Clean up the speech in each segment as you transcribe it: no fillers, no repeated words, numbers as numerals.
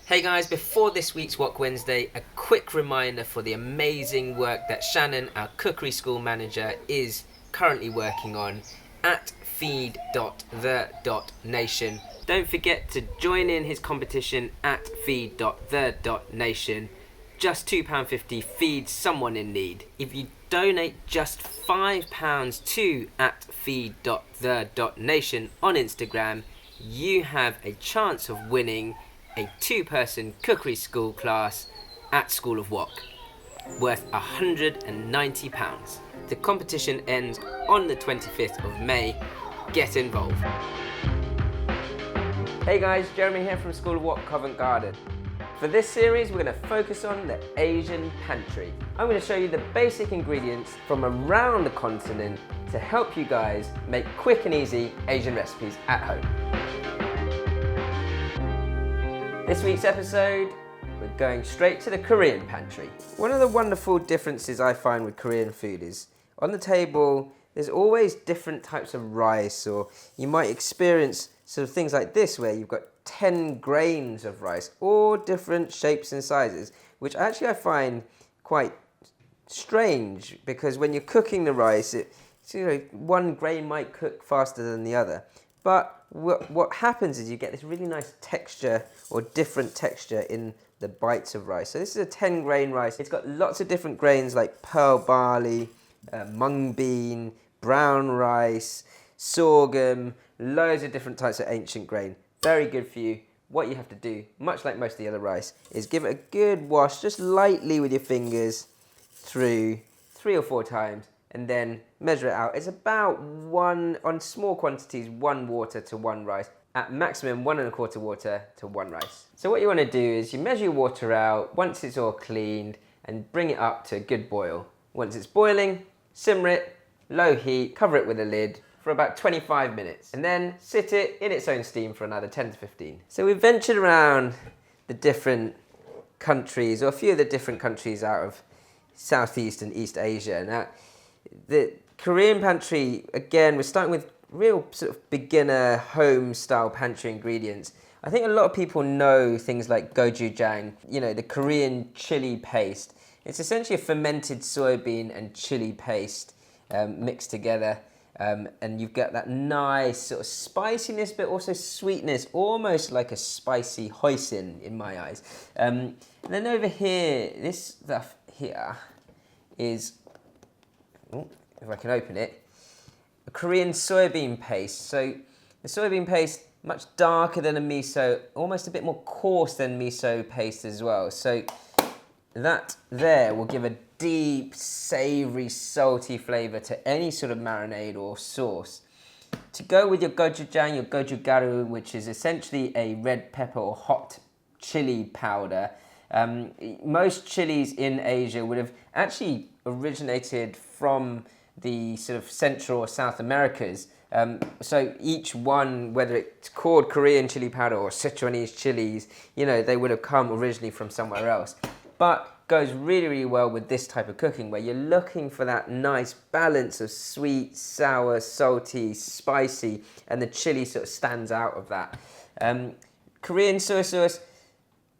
Hey guys, before this week's Wok Wednesday, a quick reminder for the amazing work that Shannon, our cookery school manager, is currently working on at feed.the.nation. Don't forget to join in his competition at feed.the.nation. Just £2.50 feeds someone in need. If you donate just £5 to at feed.the.nation on Instagram, you have a chance of winning a 2-person cookery school class at School of Wok, worth £190. The competition ends on the 25th of May. Get involved. Hey guys, Jeremy here from School of Wok, Covent Garden. For this series, we're going to focus on the Asian pantry. I'm going to show you the basic ingredients from around the continent to help you guys make quick and easy Asian recipes at home. This week's episode, we're going straight to the Korean pantry. One of the wonderful differences I find with Korean food is on the table there's always different types of rice, or you might experience sort of things like this where you've got 10 grains of rice, all different shapes and sizes, which actually I find quite strange because when you're cooking the rice, one grain might cook faster than the other. But what happens is you get this really nice texture or different texture in the bites of rice. So this is a 10 grain rice. It's got lots of different grains like pearl barley, mung bean, brown rice, sorghum, loads of different types of ancient grain. Very good for you. What you have to do, much like most of the other rice, is give it a good wash just lightly with your fingers through 3 or 4 times. And then measure it out. It's about on small quantities, 1 water to 1 rice. At maximum, 1 1/4 water to 1 rice. So what you want to do is you measure your water out once it's all cleaned and bring it up to a good boil. Once it's boiling, simmer it, low heat, cover it with a lid for about 25 minutes. And then sit it in its own steam for another 10 to 15. So we've ventured around the different countries, or a few of the different countries out of Southeast and East Asia. Now, the Korean pantry, again, we're starting with real sort of beginner home style pantry ingredients. I think a lot of people know things like gochujang, the Korean chili paste. It's essentially a fermented soybean and chili paste mixed together. And you've got that nice sort of spiciness, but also sweetness, almost like a spicy hoisin in my eyes. And then over here, this stuff here is, if I can open it, a Korean soybean paste. So the soybean paste, much darker than a miso, almost a bit more coarse than miso paste as well. So that there will give a deep, savoury, salty flavour to any sort of marinade or sauce. To go with your gochujang, your gochugaru, which is essentially a red pepper or hot chili powder. Most chilies in Asia would have actually originated from the sort of Central or South Americas. So each one, whether it's called Korean chili powder or Sichuanese chilies, they would have come originally from somewhere else. But goes really, really well with this type of cooking where you're looking for that nice balance of sweet, sour, salty, spicy, and the chili sort of stands out of that. Korean soy sauce,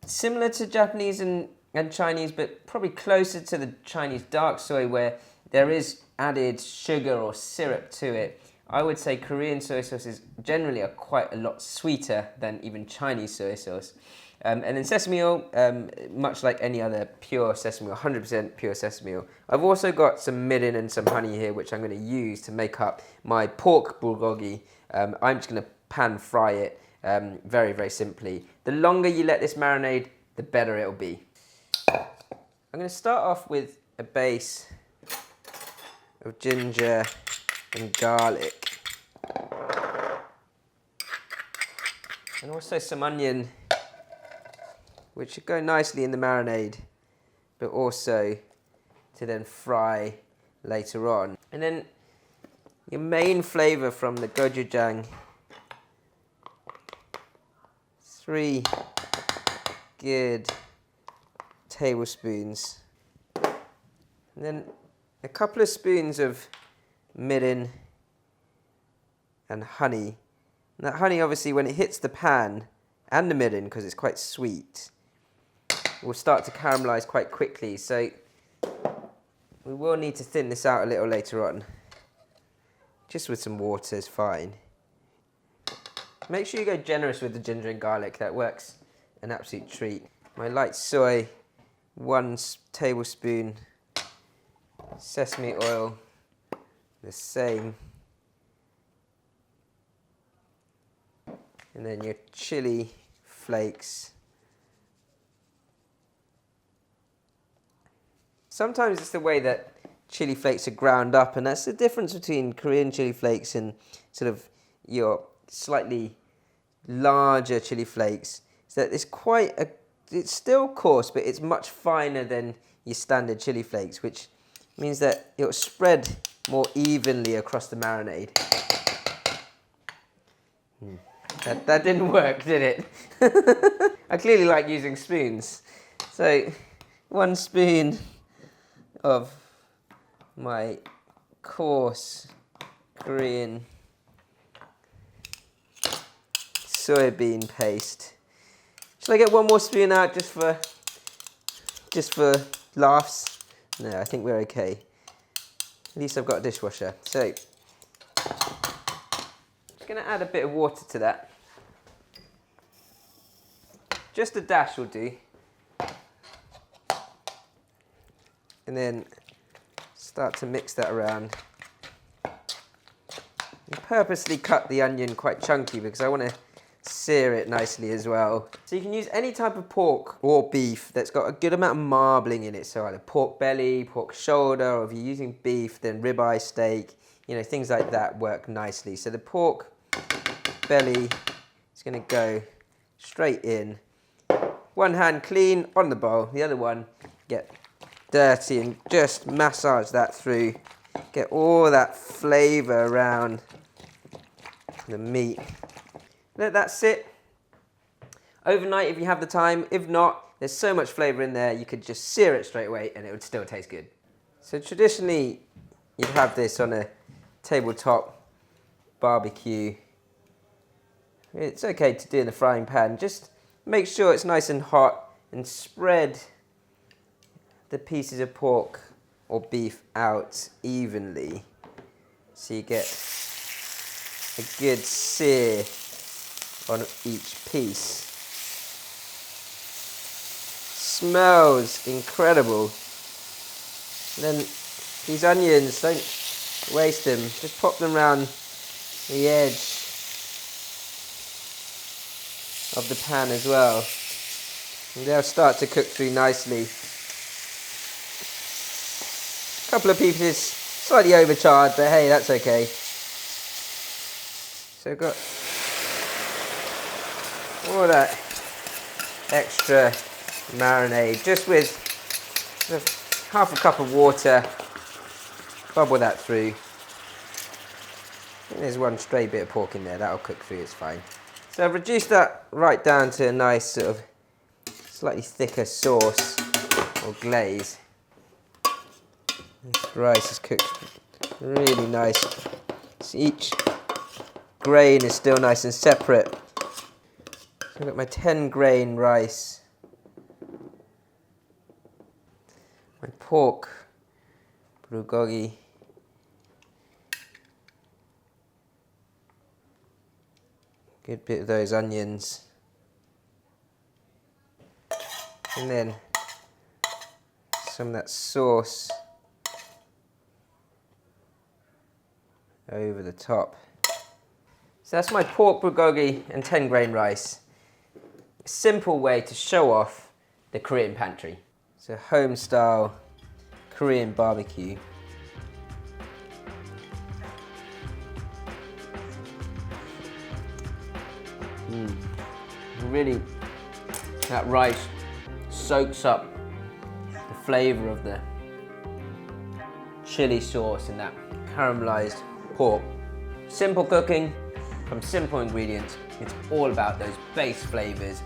similar to Japanese and Chinese, but probably closer to the Chinese dark soy where there is added sugar or syrup to it. I would say Korean soy sauce is generally quite a lot sweeter than even Chinese soy sauce. And then sesame oil, much like any other pure sesame oil, 100% pure sesame oil. I've also got some mirin and some honey here, which I'm going to use to make up my pork bulgogi. I'm just going to pan fry it very, very simply. The longer you let this marinade, the better it'll be. I'm going to start off with a base of ginger and garlic. And also some onion, which should go nicely in the marinade, but also to then fry later on. And then your main flavour from the gochujang, 3 good tablespoons. And then a couple of spoons of mirin and honey. And that honey, obviously, when it hits the pan, and the mirin, because it's quite sweet, will start to caramelize quite quickly. So we will need to thin this out a little later on. Just with some water is fine. Make sure you go generous with the ginger and garlic. That works an absolute treat. My light soy, 1 tablespoon. Sesame oil, the same. And then your chili flakes. Sometimes it's the way that chili flakes are ground up, and that's the difference between Korean chili flakes and sort of your slightly larger chili flakes. Is that it's still coarse, but it's much finer than your standard chili flakes, which means that it will spread more evenly across the marinade. That didn't work, did it? I clearly like using spoons. So 1 spoon of my coarse Korean soybean paste. Shall I get 1 more spoon out just for laughs? No, I think we're okay. At least I've got a dishwasher. So, just going to add a bit of water to that. Just a dash will do. And then start to mix that around. And purposely cut the onion quite chunky because I want to sear it nicely as well. So you can use any type of pork or beef that's got a good amount of marbling in it. So either pork belly, pork shoulder, or if you're using beef, then ribeye steak, you know, things like that work nicely. So the pork belly is going to go straight in. 1 hand clean on the bowl, the other one get dirty and just massage that through. Get all that flavour around the meat. Let that sit overnight if you have the time. If not, there's so much flavour in there, you could just sear it straight away and it would still taste good. So traditionally, you'd have this on a tabletop barbecue. It's okay to do in the frying pan. Just make sure it's nice and hot and spread the pieces of pork or beef out evenly so you get a good sear on each piece. Smells incredible. And then these onions, don't waste them. Just pop them around the edge of the pan as well. And they'll start to cook through nicely. A couple of pieces slightly overcharred, but hey, that's okay. So I've got all that extra marinade, just with half a cup of water, bubble that through. And there's 1 stray bit of pork in there, that'll cook through, it's fine. So I've reduced that right down to a nice sort of slightly thicker sauce or glaze. This rice is cooked really nice. So each grain is still nice and separate. So I've got my 10 grain rice, my pork, bulgogi, good bit of those onions, and then some of that sauce over the top. So that's my pork bulgogi and 10 grain rice. A simple way to show off the Korean pantry. It's a home style Korean barbecue. Really, that rice soaks up the flavour of the chili sauce and that caramelised pork. Simple cooking from simple ingredients. It's all about those base flavours.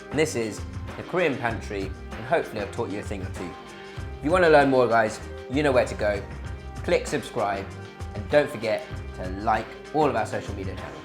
And this is the Korean pantry, and hopefully I've taught you a thing or two. If you want to learn more, guys, you know where to go. Click subscribe, and don't forget to like all of our social media channels.